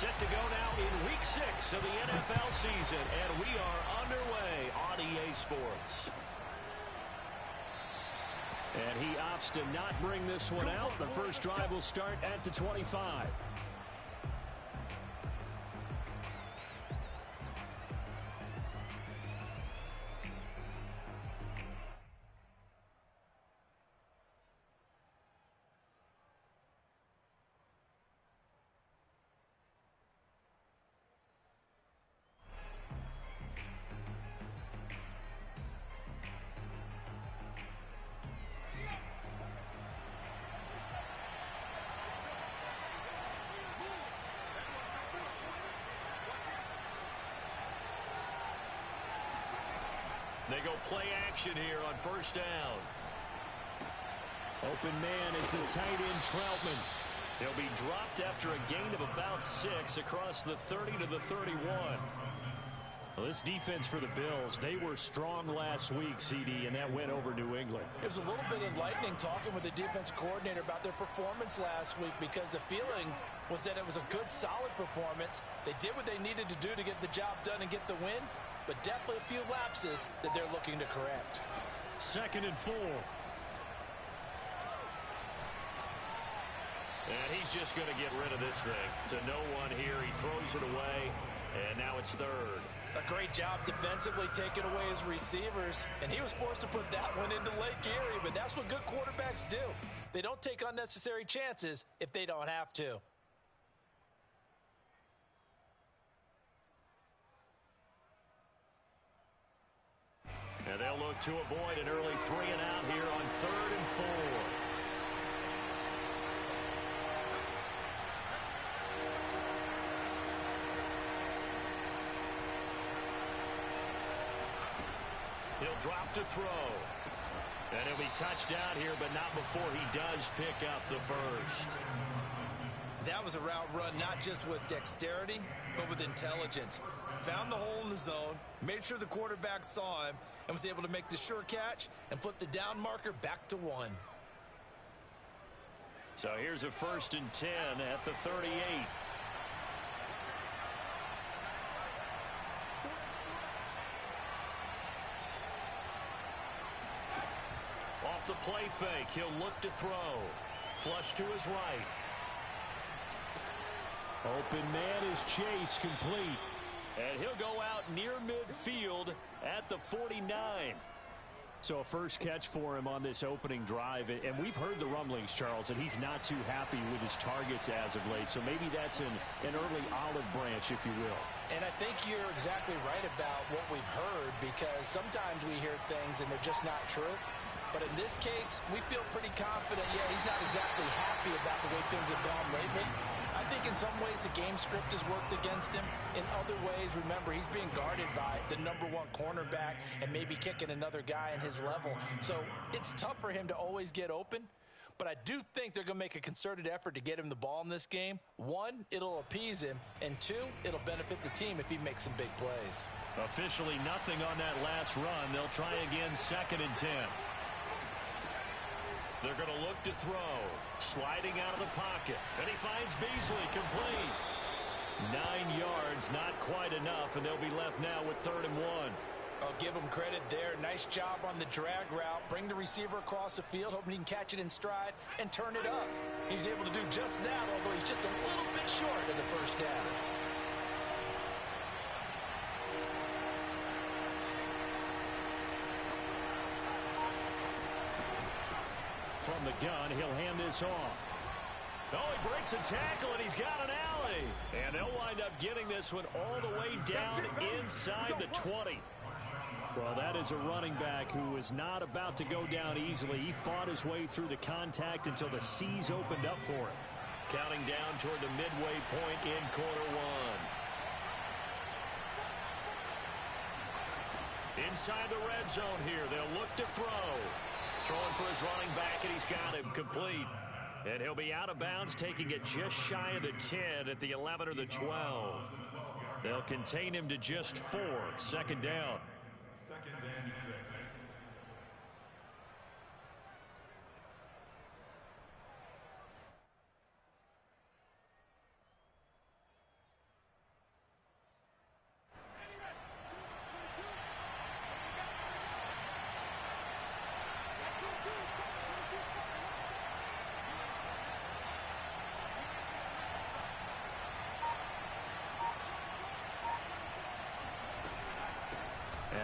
Set to go now in Week 6 of the NFL season, and we are underway on EA Sports. And he opts to not bring this one out. The first drive will start at the 25. They go play action here on first down. Open man is the tight end Troutman. He'll be dropped after a gain of about 6 across the 30 to the 31. Well, this defense for the Bills, they were strong last week, CD, and that went over New England. It was a little bit enlightening talking with the defense coordinator about their performance last week, because the feeling was that it was a good, solid performance. They did what they needed to do to get the job done and get the win, but definitely a few lapses that they're looking to correct. 2nd and 4. And he's just going to get rid of this thing. To no one here. He throws it away, and now it's 3rd. A great job defensively taking away his receivers, and he was forced to put that one into Lake Erie, but that's what good quarterbacks do. They don't take unnecessary chances if they don't have to. And they'll look to avoid an early 3 and out here on 3rd and 4. He'll drop to throw. And he'll be touched down here, but not before he does pick up the first. That was a route run not just with dexterity, but with intelligence. Found the hole in the zone, made sure the quarterback saw him, and was able to make the sure catch and flip the down marker back to 1. So here's a 1st and 10 at the 38. Off the play fake, he'll look to throw. Flush to his right. Open man is Chase, complete. And he'll go out near midfield at the 49. So a first catch for him on this opening drive. And we've heard the rumblings, Charles, that he's not too happy with his targets as of late. So maybe that's an early olive branch, if you will. And I think you're exactly right about what we've heard, because sometimes we hear things and they're just not true. But in this case, we feel pretty confident. Yeah, he's not exactly happy about the way things have gone lately. I think in some ways the game script has worked against him. In other ways, remember, he's being guarded by the #1 cornerback and maybe kicking another guy in his level. So it's tough for him to always get open. But I do think they're going to make a concerted effort to get him the ball in this game. 1, it'll appease him. And 2, it'll benefit the team if he makes some big plays. Officially nothing on that last run. They'll try again 2nd and 10. They're going to look to throw. Sliding out of the pocket. And he finds Beasley, complete. 9 yards, not quite enough, and they'll be left now with 3rd and 1. I'll give him credit there. Nice job on the drag route. Bring the receiver across the field, hoping he can catch it in stride and turn it up. He's able to do just that, although he's just a little bit short of the first down. From the gun, he'll hand this off. Oh, he breaks a tackle, and he's got an alley. And they'll wind up getting this one all the way down inside the 20. Well, that is a running back who is not about to go down easily. He fought his way through the contact until the C's opened up for him. Counting down toward the midway point in quarter 1. Inside the red zone here, they'll look to throw. Throwing for his running back, and he's got him complete. And he'll be out of bounds, taking it just shy of the 10 at the 11 or the 12. They'll contain him to just 4. 2nd down. 2nd and 6.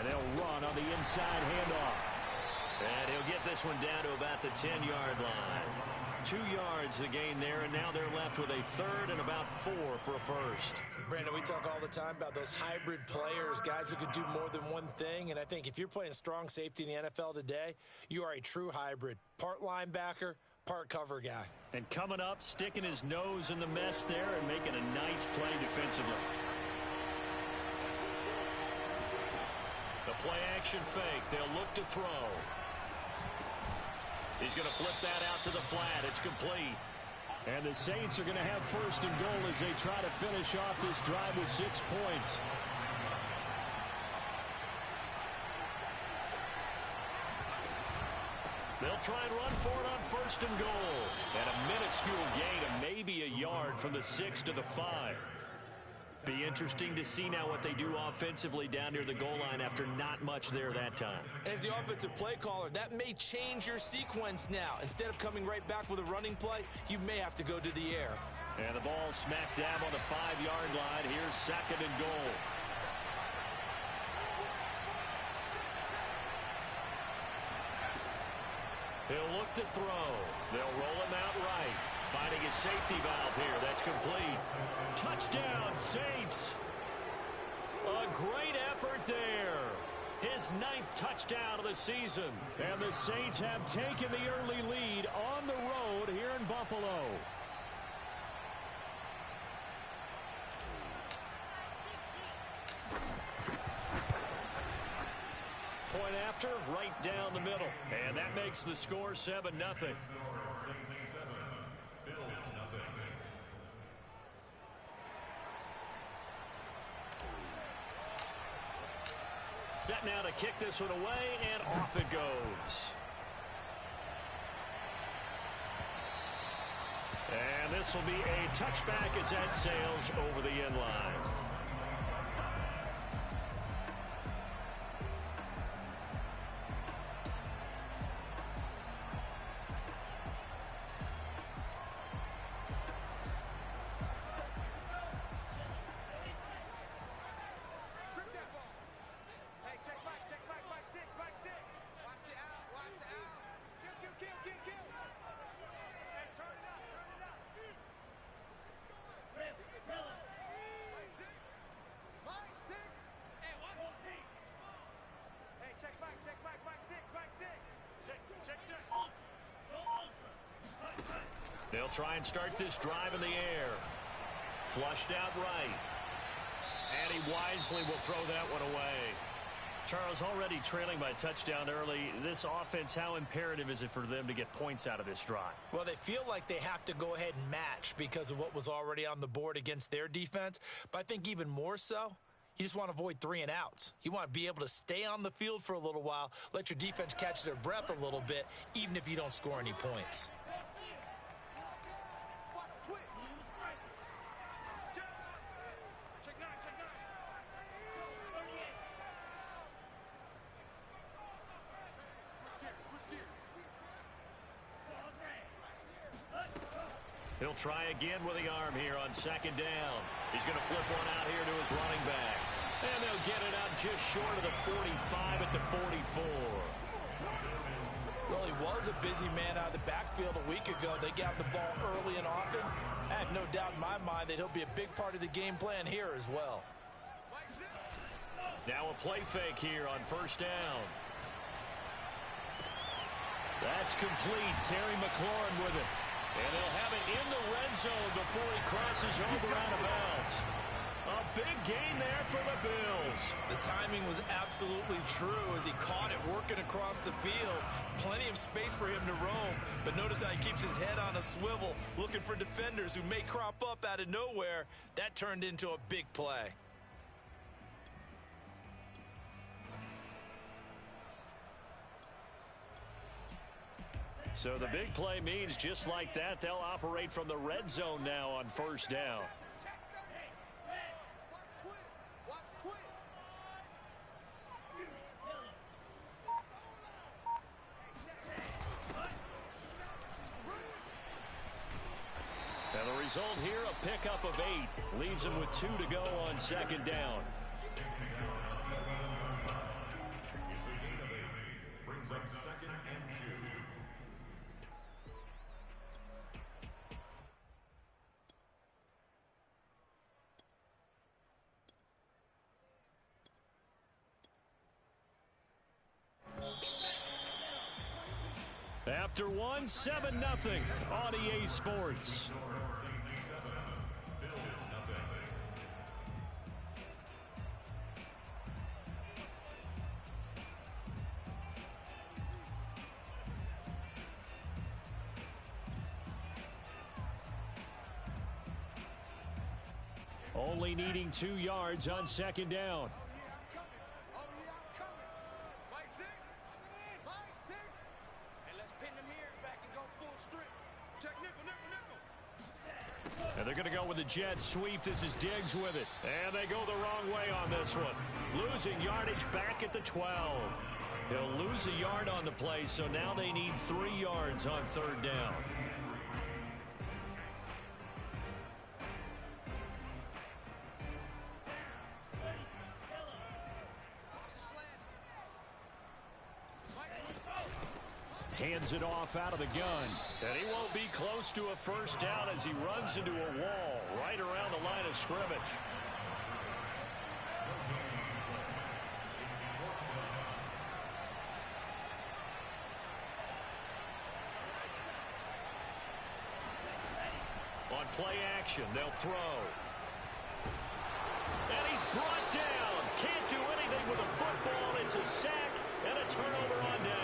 And they'll run on the inside handoff. And he'll get this one down to about the 10-yard line. 2 yards the gain there, and now they're left with a third and about 4 for a first. Brandon, we talk all the time about those hybrid players, guys who can do more than one thing. And I think if you're playing strong safety in the NFL today, you are a true hybrid. Part linebacker, part cover guy. And coming up, sticking his nose in the mess there and making a nice play defensively. The play action fake. They'll look to throw. He's going to flip that out to the flat. It's complete. And the Saints are going to have first and goal as they try to finish off this drive with 6 points. They'll try and run for it on first and goal. And a minuscule gain of maybe a yard from the 6 to the 5. Be interesting to see now what they do offensively down near the goal line after not much there that time. As the offensive play caller, that may change your sequence now. Instead of coming right back with a running play, you may have to go to the air. And the ball smack dab on the 5-yard line. Here's second and goal. He'll look to throw. They'll roll him out right. Finding his safety valve here. That's complete. Touchdown, Saints. A great effort there. His 9th touchdown of the season. And the Saints have taken the early lead on the road here in Buffalo. Point after, right down the middle. And that makes the score 7-0. Set now to kick this one away, and off it goes. And this will be a touchback as that sails over the end line. They'll try and start this drive in the air. Flushed out right. And he wisely will throw that one away. Charles, already trailing by touchdown early. This offense, how imperative is it for them to get points out of this drive? Well, they feel like they have to go ahead and match because of what was already on the board against their defense. But I think even more so, you just want to avoid 3 and outs. You want to be able to stay on the field for a little while, let your defense catch their breath a little bit, even if you don't score any points. He'll try again with the arm here on second down. He's going to flip one out here to his running back. And they'll get it out just short of the 45 at the 44. Well, he was a busy man out of the backfield a week ago. They got the ball early and often. I have no doubt in my mind that he'll be a big part of the game plan here as well. Now a play fake here on first down. That's complete. Terry McLaurin with it. And they'll have it in the red zone before he crosses over out of bounds. A big gain there for the Bills. The timing was absolutely true as he caught it working across the field. Plenty of space for him to roam, but notice how he keeps his head on a swivel, looking for defenders who may crop up out of nowhere. That turned into a big play. So the big play means just like that, they'll operate from the red zone now on first down. And the result here, a pickup of 8. Leaves him with 2 to go on second down. second and 2. After one, 7-0 on EA Sports. Only needing 2 yards on second down. And they're going to go with the jet sweep. This is Diggs with it. And they go the wrong way on this one. Losing yardage back at the 12. He'll lose a yard on the play, so now they need 3 yards on third down. Hands it off out of the gun. And he won't be close to a first down as he runs into a wall right around the line of scrimmage. On play action, they'll throw. And he's brought down. Can't do anything with a football. It's a sack and a turnover on downs.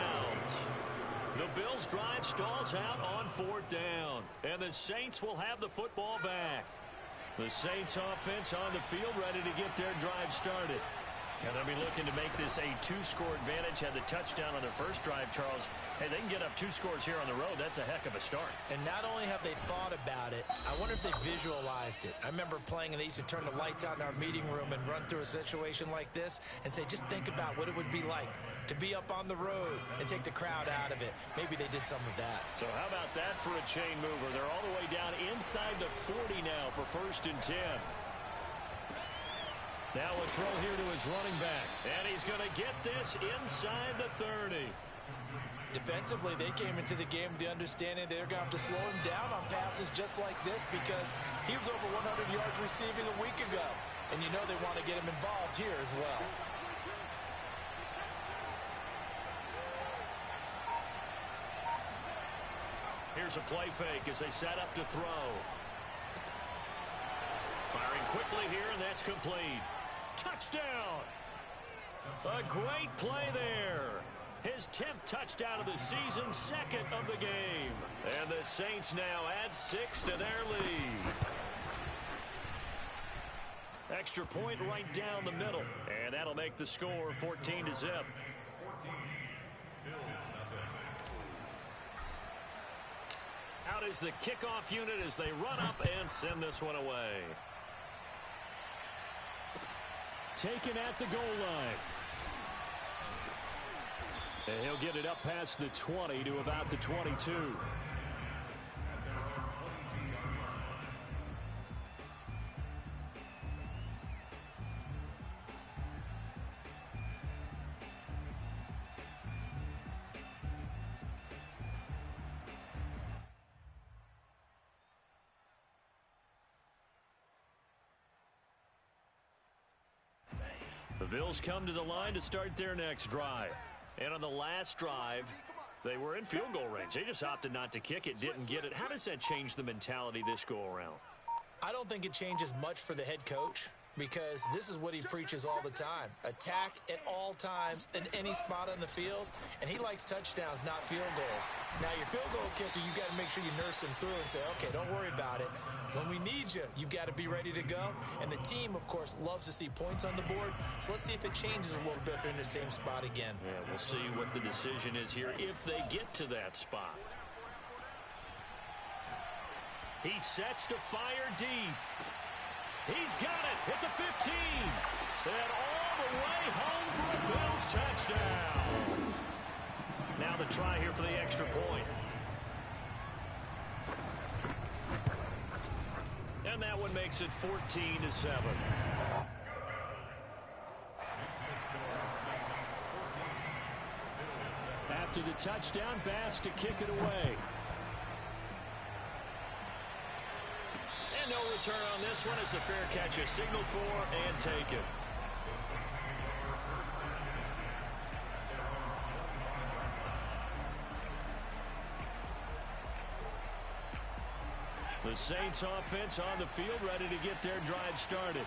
The Bills' drive stalls out on fourth down. And the Saints will have the football back. The Saints offense on the field ready to get their drive started. And they'll be looking to make this a 2-score advantage. Had the touchdown on their first drive, Charles. Hey, they can get up 2 scores here on the road. That's a heck of a start. And not only have they thought about it, I wonder if they visualized it. I remember playing and they used to turn the lights out in our meeting room and run through a situation like this and say, just think about what it would be like to be up on the road and take the crowd out of it. Maybe they did some of that. So how about that for a chain mover? They're all the way down inside the 40 now for 1st and 10. Now a throw here to his running back. And he's going to get this inside the 30. Defensively, they came into the game with the understanding they're going to have to slow him down on passes just like this because he was over 100 yards receiving a week ago. And you know they want to get him involved here as well. Here's a play fake as they set up to throw. Firing quickly here, and that's complete. Touchdown! A great play there. His 10th touchdown of the season, 2nd of the game. And the Saints now add 6 to their lead. Extra point right down the middle. And that'll make the score 14-0. Out is the kickoff unit as they run up and send this one away. Taken at the goal line. And he'll get it up past the 20 to about the 22. The Bills come to the line to start their next drive. And on the last drive, they were in field goal range. They just opted not to kick it, didn't get it. How does that change the mentality this go-around? I don't think it changes much for the head coach because this is what he preaches all the time. Attack at all times in any spot on the field, and he likes touchdowns, not field goals. Now, your field goal kicker, you got to make sure you nurse him through and say, okay, don't worry about it. When we need you, you've got to be ready to go. And the team, of course, loves to see points on the board. So let's see if it changes a little bit if they're in the same spot again. Yeah, we'll see what the decision is here if they get to that spot. He sets to fire deep. He's got it at the 15. And all the way home for a Bills touchdown. Now the try here for the extra point. And that one makes it 14-7. after the touchdown pass to kick it away. And no return on this one as the fair catch is signaled for and taken. The Saints offense on the field ready to get their drive started.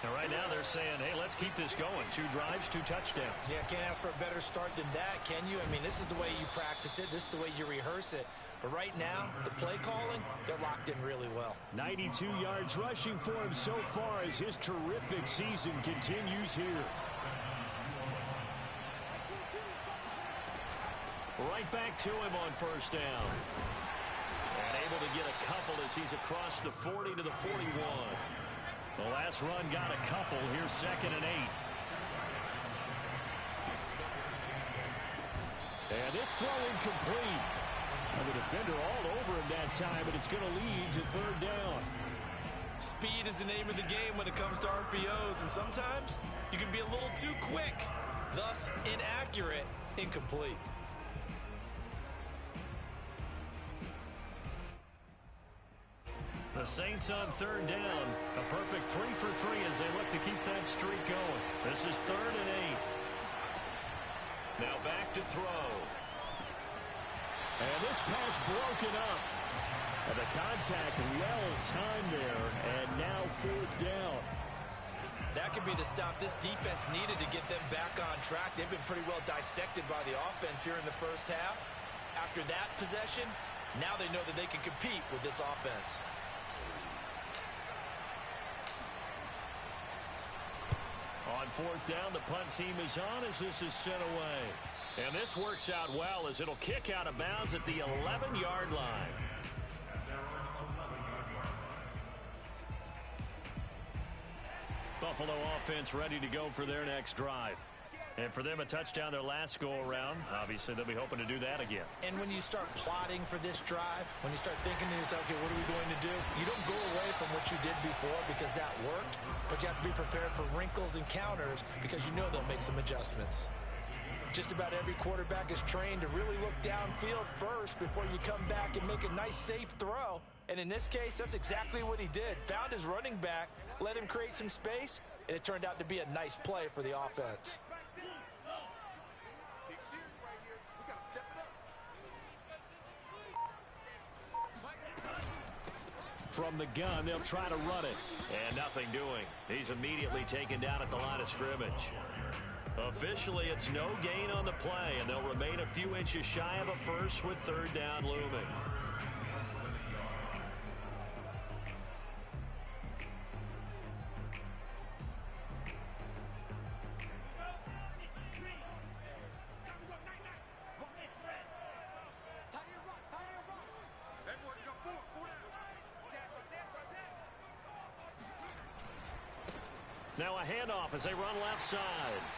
And right now they're saying, hey, let's keep this going. 2 drives, 2 touchdowns. Yeah, can't ask for a better start than that, can you? I mean, this is the way you practice it. This is the way you rehearse it. But right now, the play calling, they're locked in really well. 92 yards rushing for him so far as his terrific season continues here. Right back to him on first down. And able to get a couple as he's across the 40 to the 41. The last run got a couple. Here's 2nd and 8. And this throw incomplete. And the defender all over him that time, and it's going to lead to 3rd down. Speed is the name of the game when it comes to RPOs, and sometimes you can be a little too quick, thus inaccurate, incomplete. The Saints on 3rd down. A perfect 3 for 3 as they look to keep that streak going. This is 3rd and 8. Now back to throw. And this pass broken up. And the contact well timed there. And now 4th down. That could be the stop this defense needed to get them back on track. They've been pretty well dissected by the offense here in the first half. After that possession, now they know that they can compete with this offense. On 4th down, the punt team is on as this is sent away. And this works out well as it'll kick out of bounds at the 11-yard line. Buffalo offense ready to go for their next drive. And for them, a touchdown their last go-around. Obviously, they'll be hoping to do that again. And when you start plotting for this drive, when you start thinking to yourself, okay, what are we going to do? You don't go away from what you did before because that worked, but you have to be prepared for wrinkles and counters because you know they'll make some adjustments. Just about every quarterback is trained to really look downfield first before you come back and make a nice, safe throw. And in this case, that's exactly what he did. Found his running back, let him create some space, and it turned out to be a nice play for the offense. From the gun, they'll try to run it. And nothing doing. He's immediately taken down at the line of scrimmage. Officially, it's no gain on the play, and they'll remain a few inches shy of a first with 3rd down looming. Now a handoff as they run left side.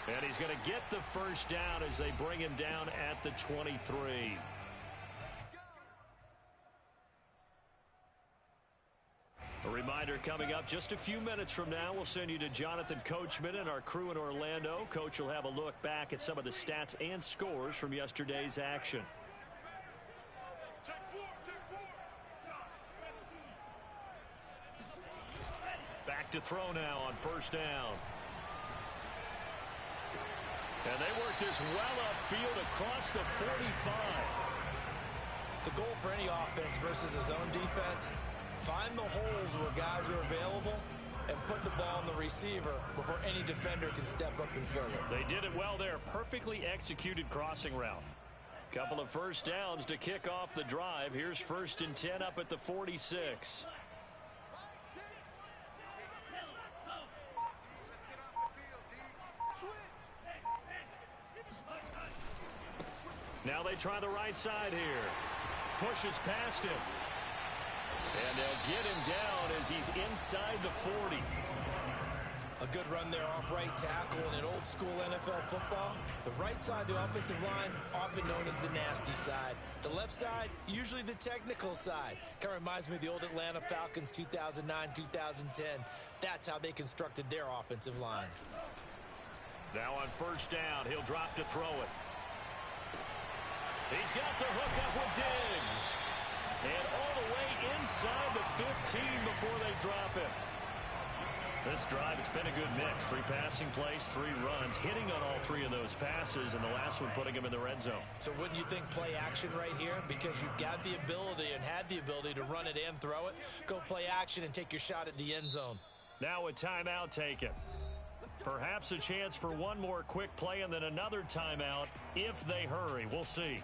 And he's going to get the first down as they bring him down at the 23. A reminder coming up just a few minutes from now, we'll send you to Jonathan Coachman and our crew in Orlando. Coach will have a look back at some of the stats and scores from yesterday's action. Back to throw now on first down. And they work this well upfield across the 45. The goal for any offense versus a zone defense, find the holes where guys are available and put the ball on the receiver before any defender can step up and fill it. They did it well there. Perfectly executed crossing route. Couple of first downs to kick off the drive. Here's 1st and 10 up at the 46. Now they try the right side here. Pushes past him. And they'll get him down as he's inside the 40. A good run there off right tackle in an old school NFL football. The right side of the offensive line, often known as the nasty side. The left side, usually the technical side. Kind of reminds me of the old Atlanta Falcons 2009, 2010. That's how they constructed their offensive line. Now on first down, he'll drop to throw it. He's got the hook up with Diggs. And all the way inside the 15 before they drop it. This drive, it's been a good mix. 3 passing plays, 3 runs, hitting on all 3 of those passes, and the last one putting him in the red zone. So wouldn't you think play action right here? Because you've got the ability and had the ability to run it and throw it. Go play action and take your shot at the end zone. Now a timeout taken. Perhaps a chance for one more quick play and then another timeout if they hurry. We'll see.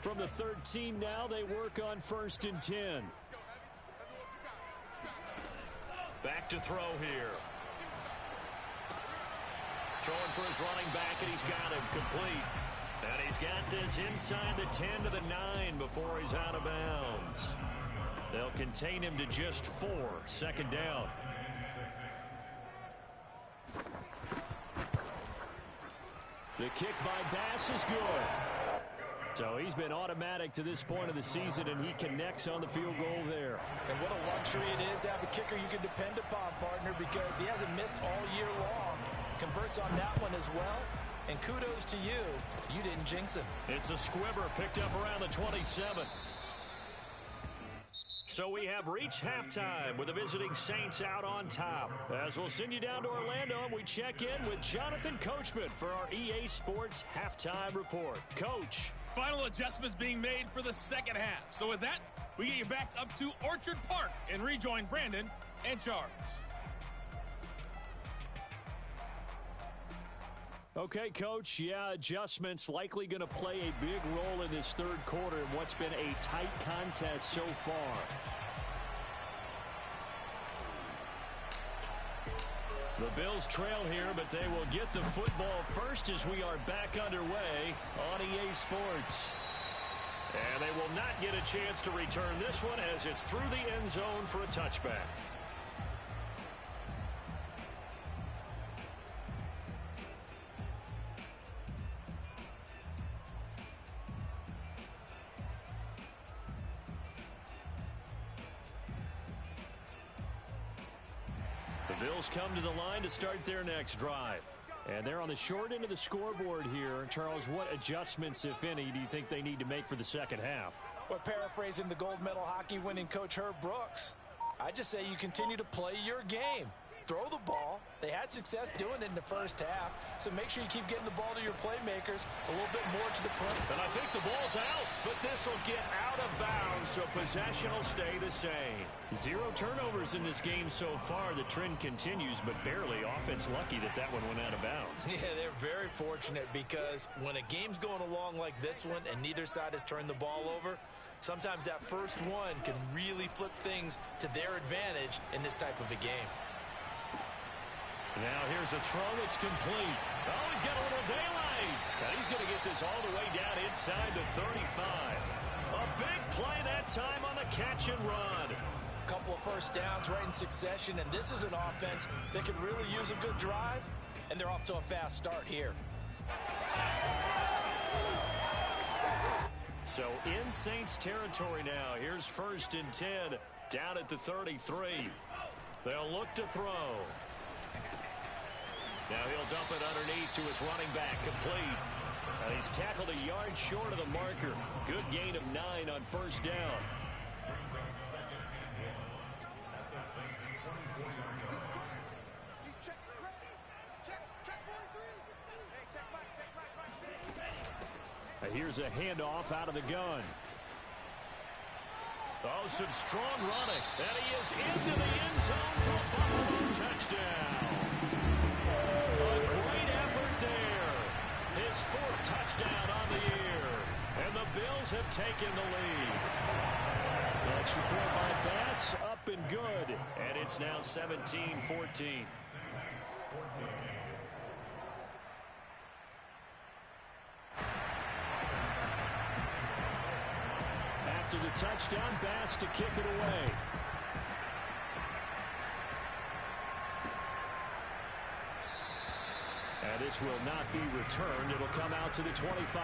From the 13 now, they work on 1st and 10. Back to throw here. Throwing for his running back, and he's got him complete. And he's got this inside the 10 to the 9 before he's out of bounds. They'll contain him to just 4. 2nd down. The kick by Bass is good. So he's been automatic to this point of the season, and he connects on the field goal there. And what a luxury it is to have a kicker you can depend upon, partner, because he hasn't missed all year long. Converts on that one as well. And kudos to you. You didn't jinx him. It's a squibber picked up around the 27. So we have reached halftime with the visiting Saints out on top. As we'll send you down to Orlando, and we check in with Jonathan Coachman for our EA Sports Halftime Report. Coach. Final adjustments being made for the second half. So with that, we get you back up to Orchard Park and rejoin Brandon and Charles. Okay, Coach. Yeah, adjustments likely going to play a big role in this 3rd quarter in what's been a tight contest so far. The Bills trail here, but they will get the football first as we are back underway on EA Sports. And they will not get a chance to return this one as it's through the end zone for a touchback. Bills come to the line to start their next drive. And they're on the short end of the scoreboard here. Charles, what adjustments, if any, do you think they need to make for the second half? Well, paraphrasing the gold medal hockey winning coach Herb Brooks, I just say you continue to play your game. Throw the ball. They had success doing it in the first half, so make sure you keep getting the ball to your playmakers a little bit more to the point. And I think the ball's out, but this will get out of bounds, so possession will stay the same. 0 turnovers in this game so far. The trend continues, but barely. Offense lucky that that one went out of bounds. Yeah, they're very fortunate because when a game's going along like this one and neither side has turned the ball over, sometimes that first one can really flip things to their advantage in this type of a game. Now here's a throw that's complete. Oh, he's got a little daylight. And he's going to get this all the way down inside the 35. A big play that time on the catch and run. A couple of first downs right in succession, and this is an offense that could really use a good drive, and they're off to a fast start here. So in Saints territory now. Here's 1st and 10 down at the 33. They'll look to throw. Now he'll dump it underneath to his running back, complete. And he's tackled a yard short of the marker. Good gain of 9 on 1st down. And here's a handoff out of the gun. Oh, some strong running. And he is into the end zone for a Buffalo touchdown. A great effort there. His 4th touchdown on the year. And the Bills have taken the lead. Extra point by Bass, up and good. And it's now 17-14. After the touchdown, Bass to kick it away. And this will not be returned. It'll come out to the 25.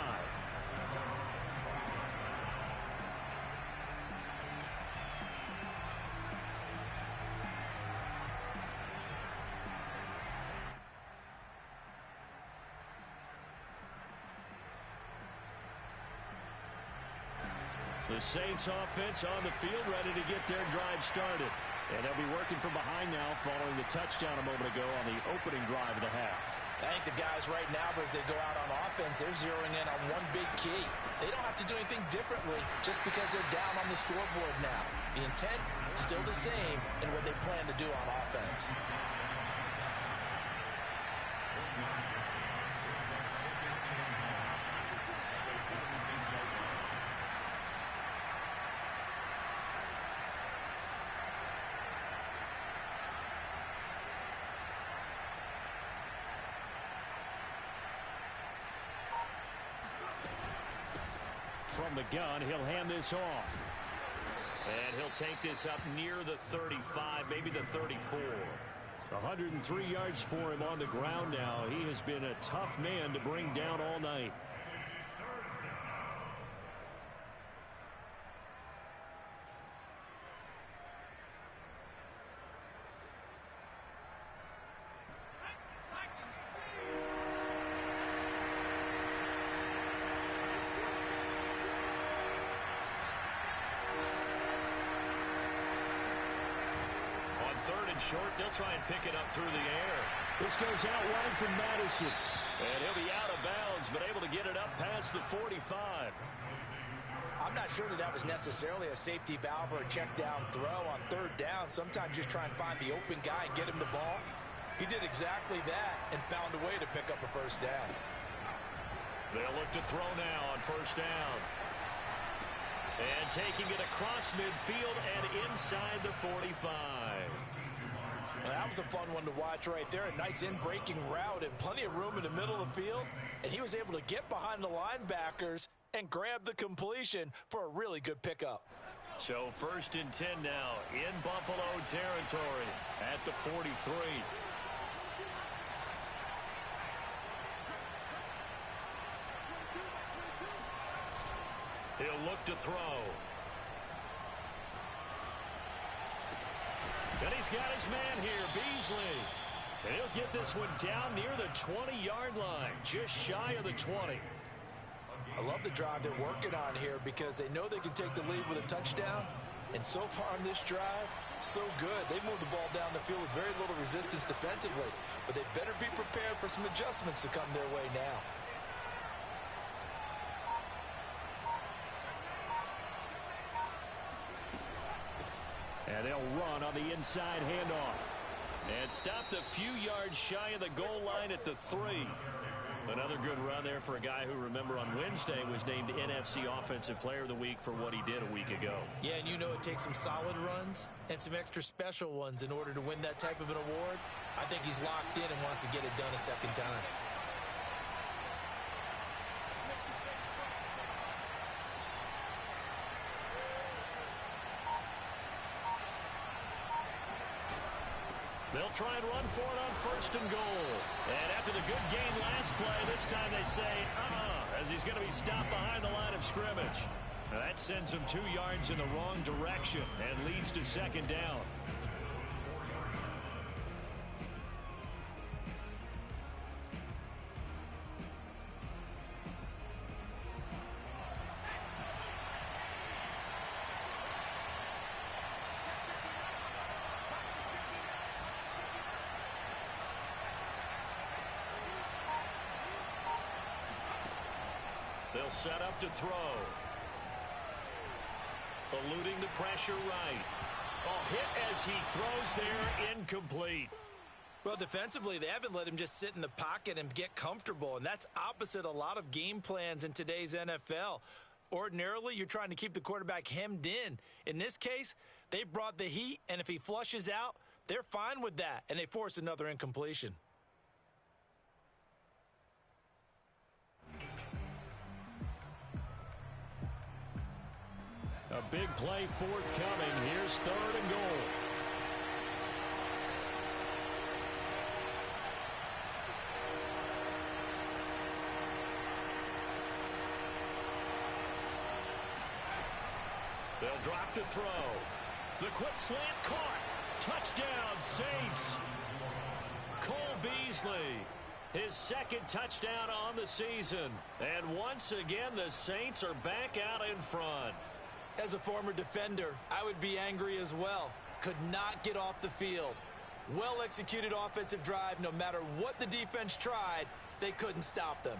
The Saints offense on the field, ready to get their drive started. And they'll be working from behind now following the touchdown a moment ago on the opening drive of the half. I think the guys right now, as they go out on offense, they're zeroing in on one big key. They don't have to do anything differently just because they're down on the scoreboard now. The intent, still the same in what they plan to do on offense. From the gun, he'll hand this off. And he'll take this up near the 35, maybe the 34. 103 yards for him on the ground now. He has been a tough man to bring down all night. Third and short, they'll try and pick it up through the air. This goes out wide from Madison. And he'll be out of bounds, but able to get it up past the 45. I'm not sure that was necessarily a safety valve or a check down throw on third down. Sometimes just try and find the open guy and get him the ball. He did exactly that and found a way to pick up a first down. They'll look to throw now on first down. And taking it across midfield and inside the 45. Well, that was a fun one to watch right there. A nice in-breaking route and plenty of room in the middle of the field. And he was able to get behind the linebackers and grab the completion for a really good pickup. So 1st and 10 now in Buffalo territory at the 43. He'll look to throw. And he's got his man here, Beasley. And he'll get this one down near the 20-yard line, just shy of the 20. I love the drive they're working on here because they know they can take the lead with a touchdown. And so far on this drive, so good. They moved the ball down the field with very little resistance defensively. But they better be prepared for some adjustments to come their way now. And they'll run on the inside handoff. And stopped a few yards shy of the goal line at the 3. Another good run there for a guy who, remember, on Wednesday was named NFC Offensive Player of the Week for what he did a week ago. Yeah, and you know it takes some solid runs and some extra special ones in order to win that type of an award. I think he's locked in and wants to get it done a second time. They'll try and run for it on 1st and goal. And after the good game last play, this time they say, as he's going to be stopped behind the line of scrimmage. Now that sends him 2 yards in the wrong direction and leads to 2nd down. They'll set up to throw. Eluding the pressure right. Oh, hit as he throws there, incomplete. Well, defensively, they haven't let him just sit in the pocket and get comfortable, and that's opposite a lot of game plans in today's NFL. Ordinarily, you're trying to keep the quarterback hemmed in. In this case, they brought the heat, and if he flushes out, they're fine with that, and they force another incompletion. A big play forthcoming. Here's 3rd and goal. They'll drop to throw. The quick slant caught. Touchdown, Saints. Cole Beasley, his 2nd touchdown on the season. And once again, the Saints are back out in front. As a former defender, I would be angry as well. Could not get off the field. Well-executed offensive drive. No matter what the defense tried, they couldn't stop them.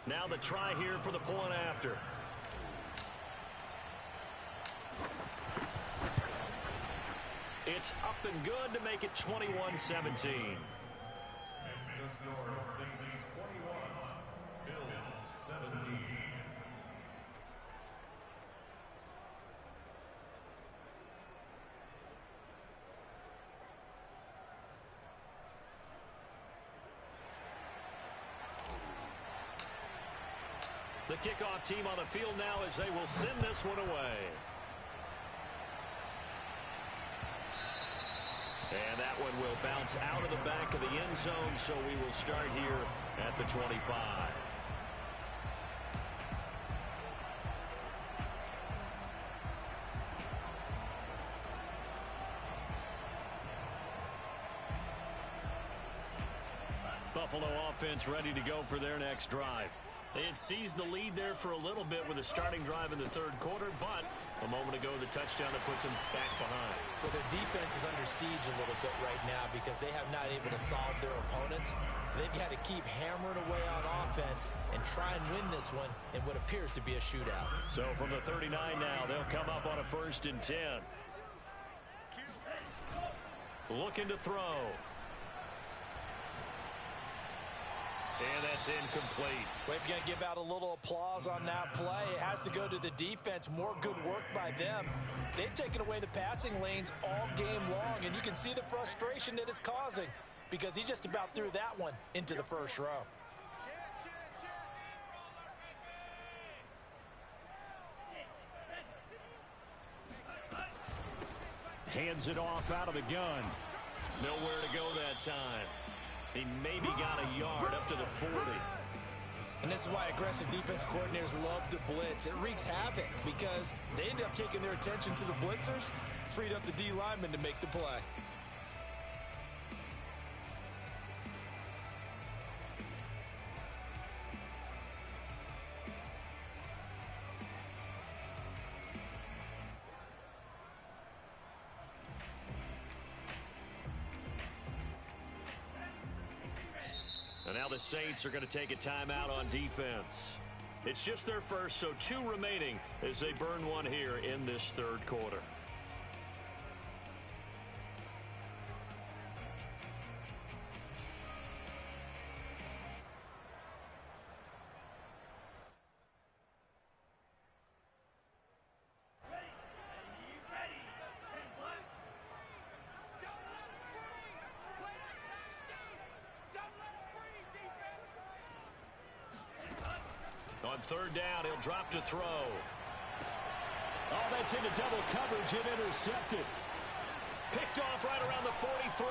Now the try here for the point after. It's up and good to make it 21-17. Makes the score Saints 21, Bills 17. The kickoff team on the field now as they will send this one away. And that one will bounce out of the back of the end zone, so we will start here at the 25. Buffalo offense ready to go for their next drive. They had seized the lead there for a little bit with a starting drive in the third quarter, but a moment ago the touchdown that puts them back behind. So their defense is under siege a little bit right now because they have not able to solve their opponents. So they've got to keep hammering away on offense and try and win this one in what appears to be a shootout. So from the 39 now, they'll come up on a 1st and 10. Looking to throw. And that's incomplete. Well, if you're going to give out a little applause on that play, it has to go to the defense. More good work by them. They've taken away the passing lanes all game long, and you can see the frustration that it's causing because he just about threw that one into the first row. Hands it off out of the gun. Nowhere to go that time. He maybe got a yard up to the 40. And this is why aggressive defense coordinators love to blitz. It wreaks havoc because they end up taking their attention to the blitzers, freed up the D lineman to make the play. And now the Saints are going to take a timeout on defense. It's just their first, so 2 remaining as they burn one here in this third quarter. On 3rd down, he'll drop to throw. Oh, that's into double coverage and intercepted. Picked off right around the 43.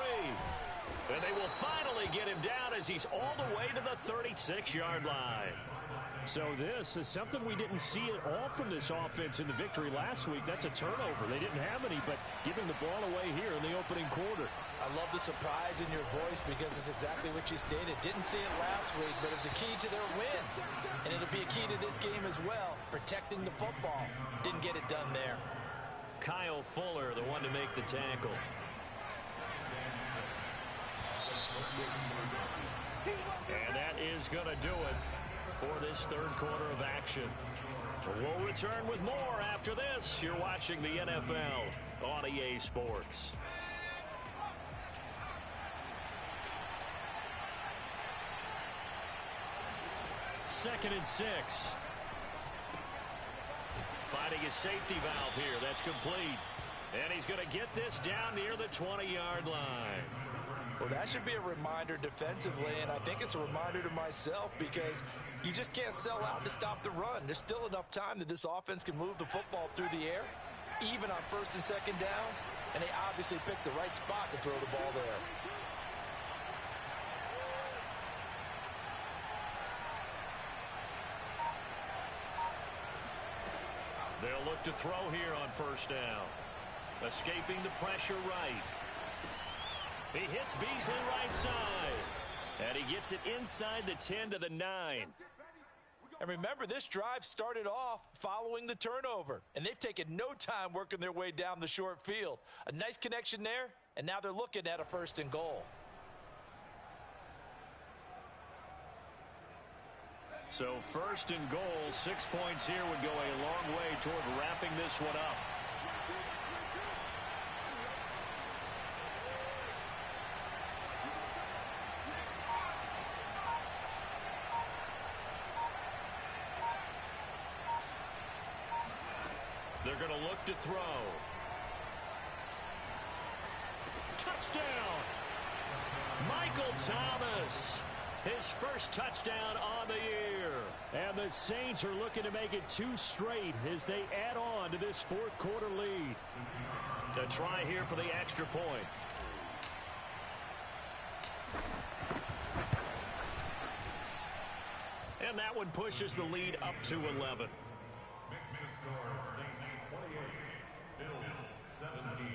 And they will finally get him down as he's all the way to the 36-yard line. So this is something we didn't see at all from this offense in the victory last week. That's a turnover. They didn't have any, but giving the ball away here in the opening quarter. I love the surprise in your voice because it's exactly what you stated. Didn't see it last week, but it was a key to their win. And it'll be a key to this game as well, protecting the football. Didn't get it done there. Kyle Fuller, the one to make the tackle. And that is going to do it for this third quarter of action. We'll return with more after this. You're watching the NFL on EA Sports. Second and 6. Finding his safety valve here. That's complete. And he's going to get this down near the 20-yard line. Well, that should be a reminder defensively, and I think it's a reminder to myself because you just can't sell out to stop the run. There's still enough time that this offense can move the football through the air, even on 1st and 2nd downs, and they obviously picked the right spot to throw the ball there. They'll look to throw here on 1st down. Escaping the pressure right. He hits Beasley right side. And he gets it inside the 10 to the 9. And remember, this drive started off following the turnover, and they've taken no time working their way down the short field. A nice connection there, and now they're looking at a 1st and goal. So 1st and goal, 6 points here would go a long way toward wrapping this one up. They're going to look to throw. Touchdown! Michael Thomas. His first touchdown on the year. And the Saints are looking to make it 2 straight as they add on to this 4th quarter lead. To try here for the extra point. And that one pushes the lead up to 11. Makes the score Saints 28, Bills 17.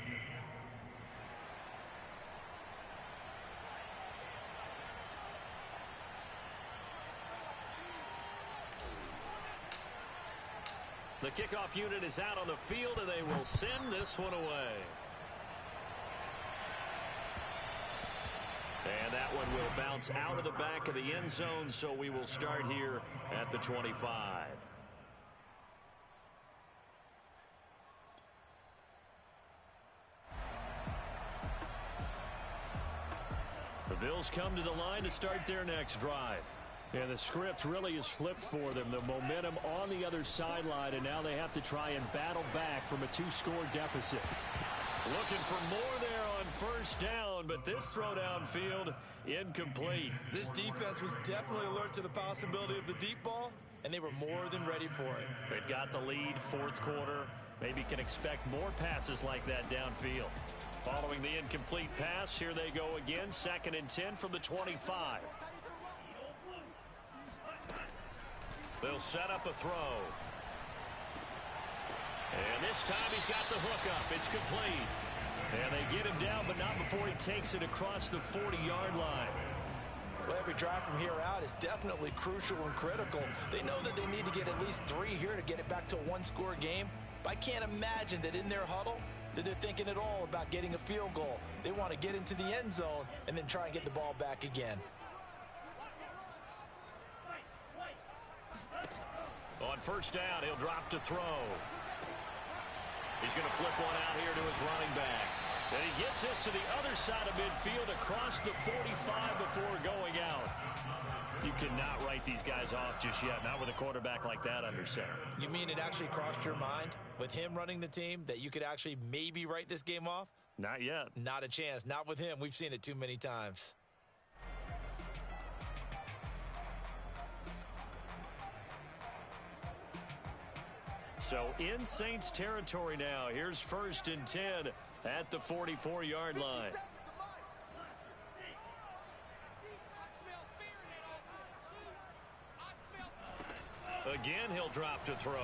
The kickoff unit is out on the field, and they will send this one away. And that one will bounce out of the back of the end zone, so we will start here at the 25. The Bills come to the line to start their next drive. And the script really is flipped for them. The momentum on the other sideline, and now they have to try and battle back from a 2-score deficit. Looking for more there on 1st down, but this throw downfield incomplete. This defense was definitely alert to the possibility of the deep ball, and they were more than ready for it. They've got the lead, 4th quarter. Maybe can expect more passes like that downfield. Following the incomplete pass, here they go again. 2nd and 10 from the 25. They'll set up a throw. And this time he's got the hook up. It's complete. And they get him down, but not before he takes it across the 40-yard line. Well, every drive from here out is definitely crucial and critical. They know that they need to get at least 3 here to get it back to a 1-score game. But I can't imagine that in their huddle that they're thinking at all about getting a field goal. They want to get into the end zone and then try and get the ball back again. On 1st down, he'll drop to throw. He's going to flip one out here to his running back. And he gets this to the other side of midfield across the 45 before going out. You cannot write these guys off just yet, not with a quarterback like that under center. You mean it actually crossed your mind with him running the team that you could actually maybe write this game off? Not yet. Not a chance. Not with him. We've seen it too many times. So in Saints territory now. Here's 1st and 10 at the 44-yard line. Again, he'll drop to throw.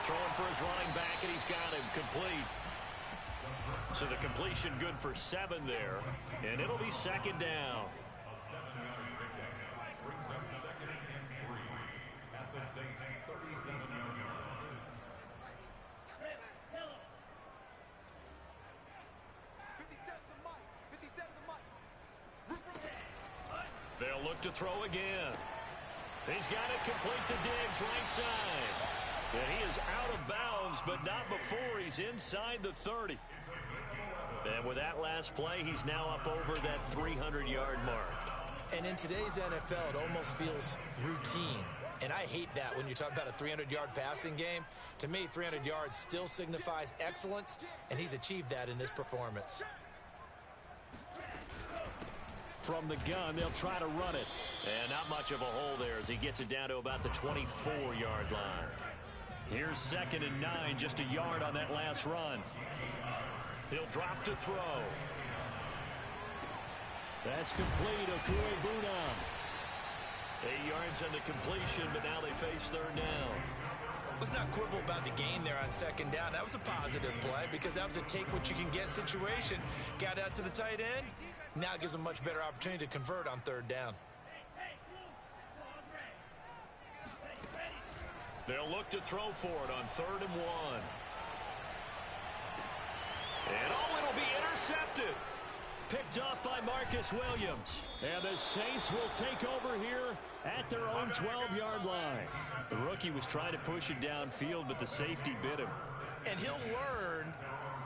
Throwing for his running back, and he's got him complete. So the completion good for 7 there, and it'll be 2nd down. A 7-yard pickup brings up 2nd and 3 at the Saints 37-yard line. They'll look to throw again. He's got it complete to Diggs, right side. And he is out of bounds, but not before he's inside the 30. And with that last play, he's now up over that 300-yard mark. And in today's NFL, it almost feels routine. And I hate that when you talk about a 300-yard passing game. To me, 300 yards still signifies excellence, and he's achieved that in this performance. From the gun, they'll try to run it. And not much of a hole there as he gets it down to about the 24-yard line. Here's 2nd and 9, just a yard on that last run. He'll drop to throw. That's complete. Okuegbunam. 8 yards on the completion, but now they face 3rd down. Let's not quibble about the gain there on second down. That was a positive play because that was a take-what-you-can-get situation. Got out to the tight end. Now gives them much better opportunity to convert on third down. They'll look to throw for it on 3rd and 1. And it'll be intercepted. Picked up by Marcus Williams. And the Saints will take over here at their own 12-yard line. The rookie was trying to push it downfield, but the safety bit him. And he'll learn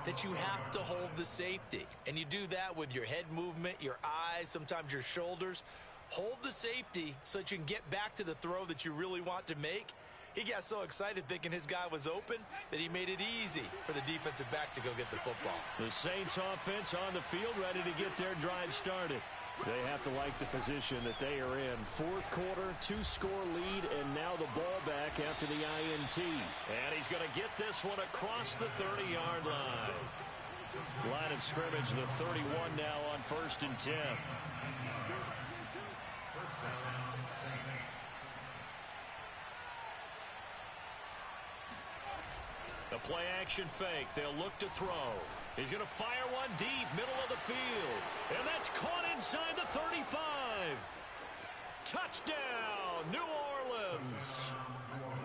that you have to hold the safety. And you do that with your head movement, your eyes, sometimes your shoulders. Hold the safety so that you can get back to the throw that you really want to make. He got so excited thinking his guy was open that he made it easy for the defensive back to go get the football. The Saints offense on the field ready to get their drive started. They have to like the position that they are in. 4th quarter, 2-score lead, and now the ball back after the INT. And he's going to get this one across the 30-yard line. Line of scrimmage, the 31 now on 1st and 10. A play-action fake. They'll look to throw. He's going to fire one deep, middle of the field. And that's caught inside the 35. Touchdown, New Orleans.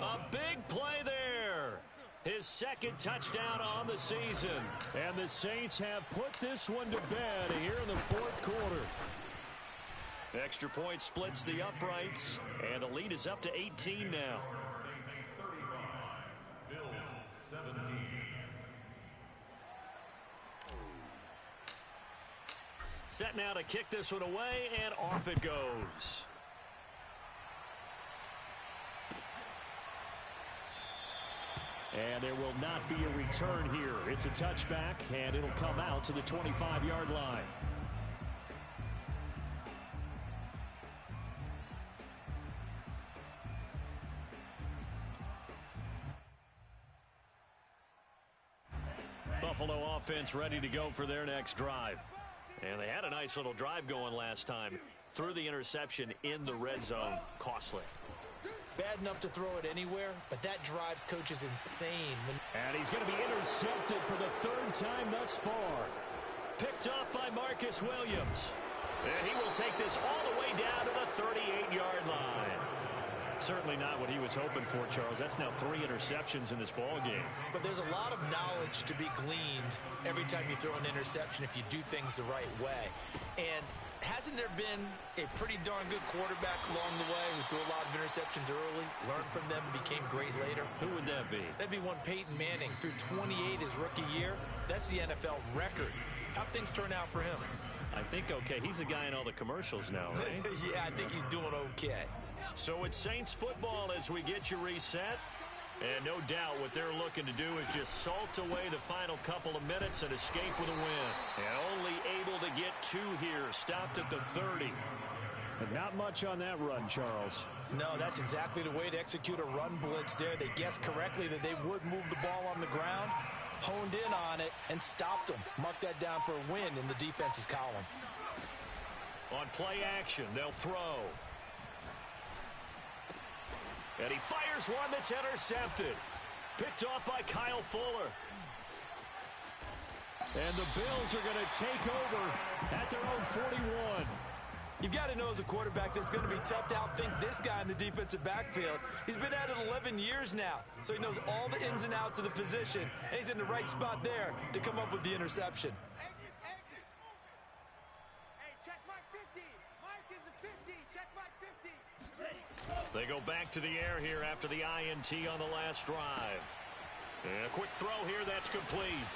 A big play there. His 2nd touchdown on the season. And the Saints have put this one to bed here in the 4th quarter. Extra point splits the uprights. And the lead is up to 18 now. 17. Set now to kick this one away, and off it goes. And there will not be a return here. It's a touchback, and it'll come out to the 25-yard line. Buffalo offense ready to go for their next drive. And they had a nice little drive going last time. Threw the interception in the red zone. Costly. Bad enough to throw it anywhere, but that drives coaches insane. And he's going to be intercepted for the 3rd time thus far. Picked up by Marcus Williams. And he will take this all the way down to the 38-yard line. Certainly not what he was hoping for, Charles. That's now 3 interceptions in this ball game. But there's a lot of knowledge to be gleaned every time you throw an interception if you do things the right way. And hasn't there been a pretty darn good quarterback along the way who threw a lot of interceptions early, learned from them, became great later? Who would that be? That'd be one Peyton Manning. Threw 28 his rookie year. That's the NFL record. How'd things turn out for him? I think okay. He's the guy in all the commercials now, right? Yeah, I think he's doing okay. So it's Saints football as we get you reset. And no doubt what they're looking to do is just salt away the final couple of minutes and escape with a win. And only able to get 2 here. Stopped at the 30. And not much on that run, Charles. No, that's exactly the way to execute a run blitz there. They guessed correctly that they would move the ball on the ground, honed in on it, and stopped them. Mark that down for a win in the defense's column. On play action, they'll throw. And he fires one that's intercepted. Picked off by Kyle Fuller. And the Bills are going to take over at their own 41. You've got to know as a quarterback that it's going to be tough to outthink this guy in the defensive backfield. He's been at it 11 years now, so he knows all the ins and outs of the position, and he's in the right spot there to come up with the interception. They go back to the air here after the INT on the last drive. And a quick throw here, that's complete.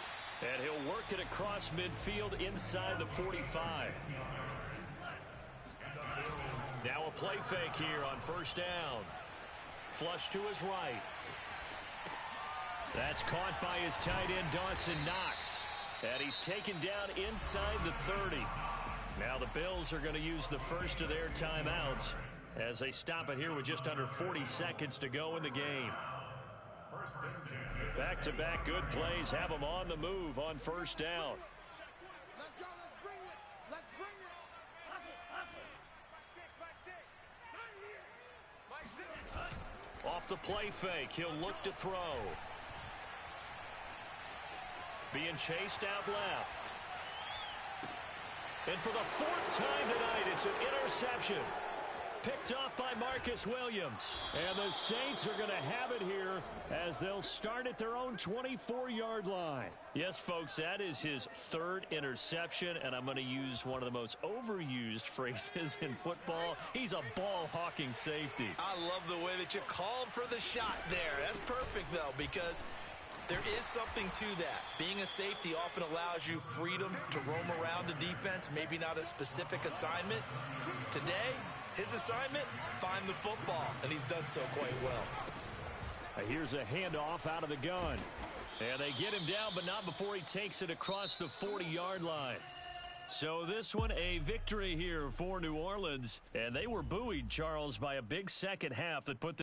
And he'll work it across midfield inside the 45. Now a play fake here on 1st down. Flush to his right. That's caught by his tight end, Dawson Knox. And he's taken down inside the 30. Now the Bills are going to use the first of their timeouts as they stop it here with just under 40 seconds to go in the game. Back-to-back good plays have them on the move on 1st down. Let's go. Let's bring it. Let's bring it. Off Off the play fake, he'll look to throw. Being chased out left. And for the fourth time tonight, it's an interception. Picked off by Marcus Williams. And the Saints are going to have it here as they'll start at their own 24-yard line. Yes, folks, that is his third interception, and I'm going to use one of the most overused phrases in football. He's a ball-hawking safety. I love the way that you called for the shot there. That's perfect, though, because there is something to that. Being a safety often allows you freedom to roam around the defense, maybe not a specific assignment. Today, his assignment, find the football, and he's done so quite well. Here's a handoff out of the gun. And they get him down, but not before he takes it across the 40-yard line. So this one, a victory here for New Orleans. And they were buoyed, Charles, by a big second half that put the